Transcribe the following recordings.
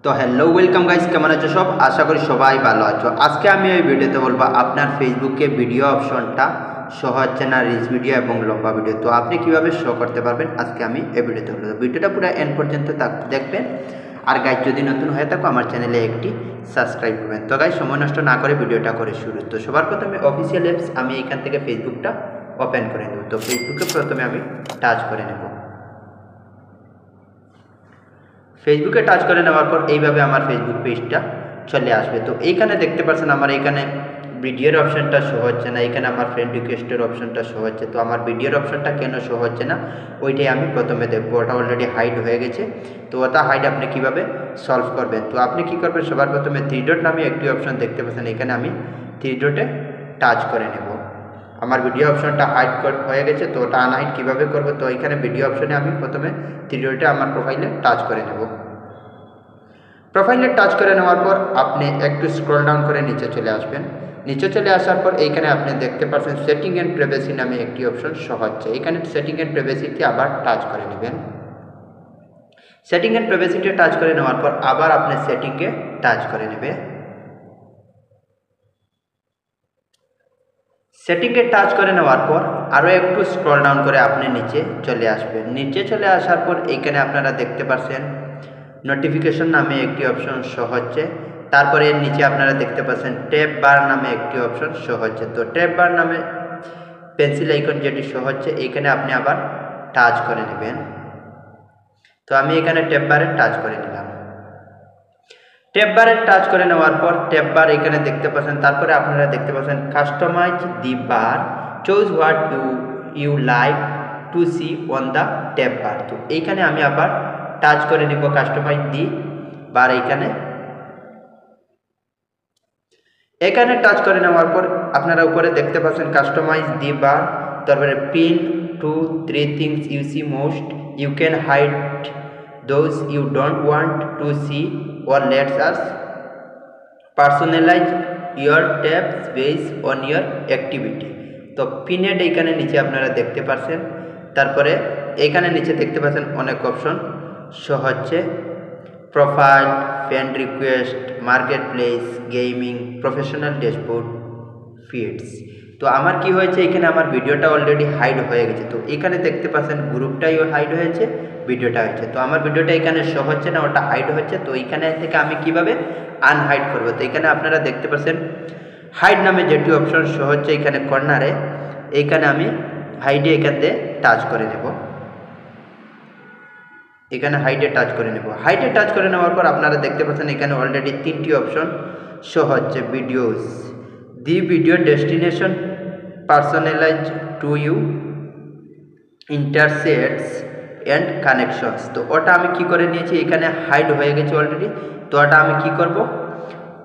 তো hello welcome guys, কেমন আছো সব? আশা করি সবাই ভালো আছো। আজকে আমি এই ভিডিওতে বলবো আপনার ফেসবুকে ভিডিও অপশনটা শো হচ্ছে না, রিলস ভিডিও এবং লম্বা ভিডিও, তো আপনি কিভাবে শো করতে পারবেন আজকে আমি এই ভিডিওতে বলবো। ভিডিওটা পুরো এন্ড পর্যন্ত দেখবেন। আর গাইস যদি নতুন হয়ে থাকো আমার চ্যানেলে একটি সাবস্ক্রাইব করবেন। তো গাইস সময় নষ্ট না করে ভিডিওটা করে শুরু। তো সবার প্রথমে অফিসিয়াল অ্যাপস আমি এখান থেকে ফেসবুকটা ওপেন করে নেব। তো ফেসবুকে প্রথমে আমি টাচ করে নেব। ফেসবুকে টাচ করে নেওয়ার পর এইভাবে আমার ফেসবুক পেজটা চলে আসবে। তো এইখানে দেখতে পাচ্ছেন আমার এইখানে ভিডিওর অপশনটা শো হচ্ছে না, এখানে আমার ফ্রেন্ড রিকোয়েস্টের অপশনটা শো হচ্ছে। তো আমার ভিডিওর অপশনটা কেন শো হচ্ছে না ওইটাই আমি প্রথমে দেখবো। ওটা অলরেডি হাইড হয়ে গেছে, তো ওটা হাইড আপনি কিভাবে সলভ করবেন। তো আপনি কি করবেন, সবার প্রথমে 3 ডট নামে একটি অপশন দেখতে পাচ্ছেন, এখানে আমি 3 ডটে টাচ করে নেব। আমার ভিডিও অপশনটা হাইড হয়ে গেছে, তো ওটা আনহাইড কীভাবে করবো। তো এখানে ভিডিও অপশনে আমি প্রথমে 3 ডটে আমার প্রোফাইলে টাচ করে নেব। প্রোফাইলে টাচ করে নেওয়ার পর আপনি একটু স্ক্রল ডাউন করে নিচে চলে আসবেন। নিচে চলে আসার পর এইখানে আপনি দেখতে পাচ্ছেন সেটিং অ্যান্ড প্রাইভেসি নামে একটি অপশন শো হচ্ছে। এখানে সেটিং অ্যান্ড প্রাইভেসিতে আবার টাচ করে নেবেন। সেটিং অ্যান্ড প্রাইভেসিতে টাচ করে নেওয়ার পর আবার আপনি সেটিংয়ে টাচ করে নেবে। সেটিংয়ে টাচ করে নেওয়ার পর আরও একটু স্ক্রল ডাউন করে আপনি নিচে চলে আসবেন। নিচে চলে আসার পর এইখানে আপনারা দেখতে পাচ্ছেন নোটিফিকেশন নামে একটি অপশন শো হচ্ছে। তারপরে এর নিচে আপনারা দেখতে পাচ্ছেন ট্যাব বার নামে একটি অপশন শো হচ্ছে। তো ট্যাব বার নামে পেন্সিল আইকন যেটি শো হচ্ছে, এইখানে আপনি আবার টাচ করে নেবেন। তো আমি এখানে ট্যাব বারে টাচ করে নিলাম। ট্যাব বারে টাচ করে নেওয়ার পর ট্যাব বার এখানে দেখতে পাচ্ছেন। তারপরে আপনারা দেখতে পাচ্ছেন customize the bar, choose what you like to see on the tab bar. তো এইখানে আমি আবার টাচ করে নিব কাস্টমাইজ দি বার। এখানে টাচ করে নেওয়ার পর আপনারা উপরে দেখতে পাচ্ছেন কাস্টমাইজ দি বার, তারপরে pin 2-3 things you see most, you can hide those you don't want to see, or lets us personalize your tabs based on your activity। তো পিনেড এইখানে নিচে আপনারা দেখতে পাচ্ছেন। তারপরে এইখানে নিচে দেখতে পাচ্ছেন অনেক অপশন শো হচ্ছে, profile, friend request, market place, gaming, professional dashboard, feeds. তো আমার কি হয়েছে, এখানে আমার ভিডিওটা অলরেডি হাইড হয়ে গেছে। তো এখানে দেখতে পাচ্ছেন গ্রুপটাইও হাইড হয়েছে, ভিডিওটা হয়েছে। তো আমার ভিডিওটা এখানে শো হচ্ছে না, ওটা হাইড হচ্ছে। তো এইখানে থেকে আমি কিভাবে আনহাইড করব। তো এখানে আপনারা দেখতে পাচ্ছেন হাইড নামে যেটি অপশন শো হচ্ছে এখানে কর্নারে, এইখানে আমি হাইডে এখান থেকে টাচ করে নেব। এখানে হাইডে টাচ করে নেব। হাইডে টাচ করে নেওয়ার পর আপনারা দেখতে পাচ্ছেন এখানে অলরেডি 3টি অপশন শো হচ্ছে। Videos, the video destination, personalize to you, interests and connections. তো ওটা আমি কি করে নিয়েছি, এখানে হাইড হয়ে গেছে অলরেডি। তো ওটা আমি কি করব,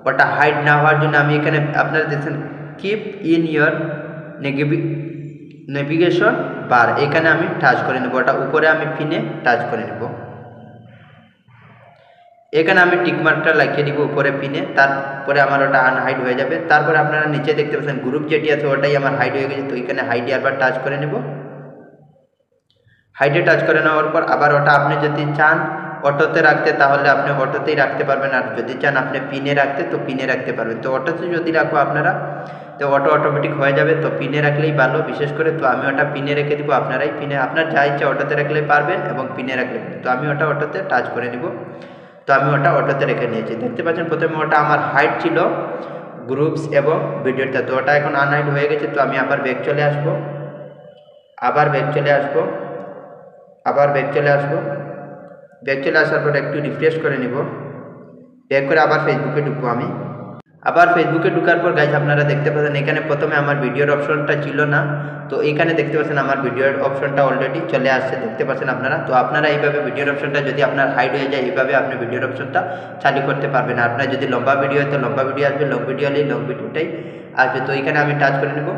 ওটা হাইড না হওয়ার জন্য আমি এখানে আপনারা দেখছেন কিপ ইন ইয়োর নেভিগেশন বার, এখানে আমি টাচ করে নেব। ওটা উপরে আমি পিনে টাচ করে নেব। এখানে আমি টিকমার্কটা লাগিয়ে দিব উপরে পিনে, তারপরে আমার ওটা আনহাইড হয়ে যাবে। তারপরে আপনারা নিচে দেখতে পাচ্ছেন গ্রুপ যেটি আছে ওটাই আমার হাইড হয়ে গেছে। তো এখানে হাইডে আবার টাচ করে নেব। হাইডে টাচ করে নেওয়ার পর আবার ওটা আপনি যদি চান অটোতে রাখতে তাহলে আপনি অটোতেই রাখতে পারবেন, আর যদি চান আপনি পিনে রাখতে তো পিনে রাখতে পারবেন। তো অটোতে যদি রাখো আপনারা তো অটো অটোমেটিক হয়ে যাবে। তো পিনে রাখলেই ভালো বিশেষ করে। তো আমি ওটা পিনে রেখে দিব, আপনারাই পিনে আপনার যা ইচ্ছা অটোতে রাখলেই পারবেন এবং পিনে রাখলে। তো আমি ওটা অটোতে টাচ করে নিব। তো আমি ওটা অটোতে রেখে নিয়েছি। দেখতে পাচ্ছেন প্রথমে ওটা আমার হাইড ছিল গ্রুপস এবং ভিডিওটা, তো ওটা এখন আনহাইড হয়ে গেছে। তো আমি আবার ব্যাক চলে আসব, ব্যাক চলে আসার পর একটু রিফ্রেশ করে নিব। ব্যাক করে আবার ফেসবুকে ঢুকবো আমি। আবার ফেসবুকে ঢুকার পর গাইজ আপনারা দেখতে পাচ্ছেন এখানে প্রথমে আমার ভিডিওর অপশনটা ছিল না। তো এইখানে দেখতে পাচ্ছেন আমার ভিডিওর অপশনটা অলরেডি চলে আসছে, দেখতে পাচ্ছেন আপনারা। তো আপনারা এইভাবে ভিডিওর অপশনটা যদি আপনার হাইড হয়ে যায় এইভাবে আপনি ভিডিওর অপশনটা চালু করতে পারবেন। আপনার যদি লম্বা ভিডিও হয় তো লম্বা ভিডিও আসবে, লং ভিডিও হলে লং ভিডিওটাই আসবে। তো এখানে আমি টাচ করে নেব।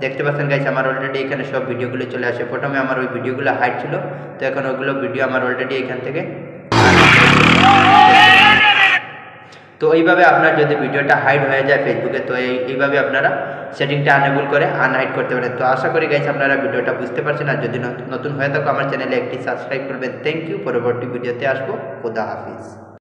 দেখতে পাচ্ছেন গাইজ আমার অলরেডি এখানে সব ভিডিওগুলো চলে আসে। প্রথমে আমার ওই ভিডিওগুলো হাইড ছিল, তো এখন ওগুলো ভিডিও আমার অলরেডি এখান থেকে। তো এইভাবে আপনার যদি ভিডিওটা হাইড হয়ে যায় ফেসবুকে, তো এইভাবে আপনারা সেটিংটা আনএবল করে আনহাইড করতে পারেন। তো আশা করি গাইস আপনারা ভিডিওটা বুঝতে পারছেন। আর যদি নতুন হয়ে থাকো আমার চ্যানেলে একটি সাবস্ক্রাইব করবেন। Thank you. পরবর্তী ভিডিওতে আসবো। খোদা হাফিজ।